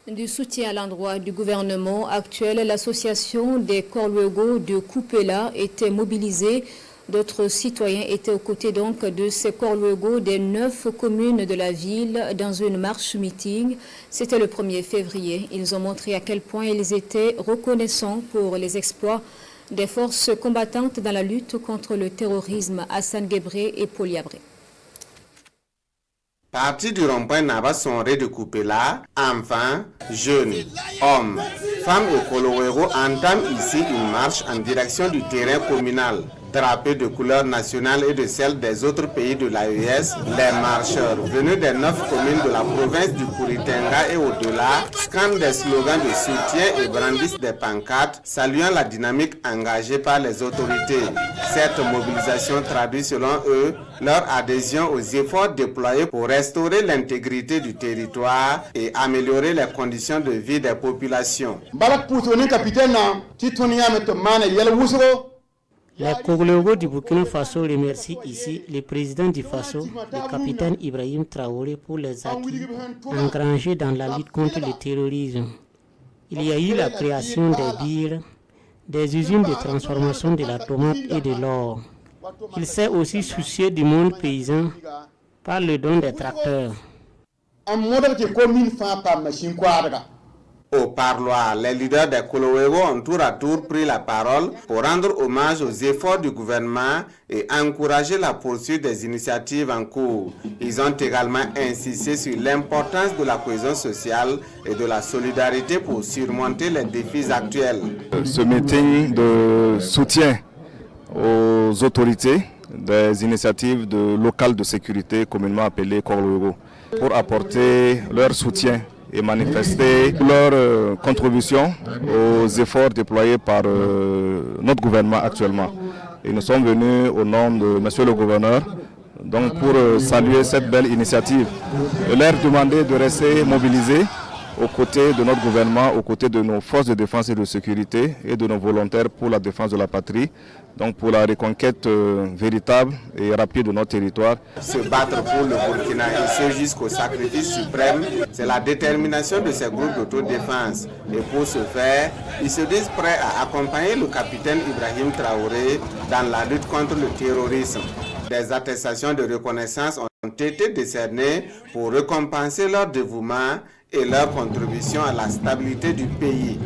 Du soutien à l'endroit du gouvernement actuel, l'association des Korluego de Kupela était mobilisée. D'autres citoyens étaient aux côtés donc de ces Korluego des 9 communes de la ville dans une marche-meeting. C'était le 1er février. Ils ont montré à quel point ils étaient reconnaissants pour les exploits des forces combattantes dans la lutte contre le terrorisme. Hassan Gebré et Poliabré. Parti du rond-point Nabasonré de Kupela, enfants, jeunes, hommes, femmes et Kolowero entament ici une marche en direction du terrain communal. Drapés de couleurs nationales et de celles des autres pays de l'AES, les marcheurs venus des 9 communes de la province du Kuritenga et au-delà scandent des slogans de soutien et brandissent des pancartes saluant la dynamique engagée par les autorités. Cette mobilisation traduit selon eux leur adhésion aux efforts déployés pour restaurer l'intégrité du territoire et améliorer les conditions de vie des populations. Les Korluego du Burkina Faso remercient ici le président du Faso, le capitaine Ibrahim Traoré, pour les acquis engrangés dans la lutte contre le terrorisme. Il y a eu la création des bires, des usines de transformation de la tomate et de l'or. Il s'est aussi soucié du monde paysan par le don des tracteurs. Au parloir, les leaders des Kolowero ont tour à tour pris la parole pour rendre hommage aux efforts du gouvernement et encourager la poursuite des initiatives en cours. Ils ont également insisté sur l'importance de la cohésion sociale et de la solidarité pour surmonter les défis actuels. Ce meeting de soutien aux autorités des initiatives locales de sécurité communément appelées Korluego pour apporter leur soutien et manifester leur contribution aux efforts déployés par notre gouvernement actuellement. Et nous sommes venus au nom de Monsieur le Gouverneur donc pour saluer cette belle initiative et leur demander de rester mobilisés aux côtés de notre gouvernement, aux côtés de nos forces de défense et de sécurité et de nos volontaires pour la défense de la patrie, donc pour la reconquête véritable et rapide de notre territoire. Se battre pour le Burkina et ce jusqu'au sacrifice suprême, c'est la détermination de ces groupes d'autodéfense. Et pour ce faire, ils se disent prêts à accompagner le capitaine Ibrahim Traoré dans la lutte contre le terrorisme. Des attestations de reconnaissance ont été décernées pour récompenser leur dévouement et leur contribution à la stabilité du pays.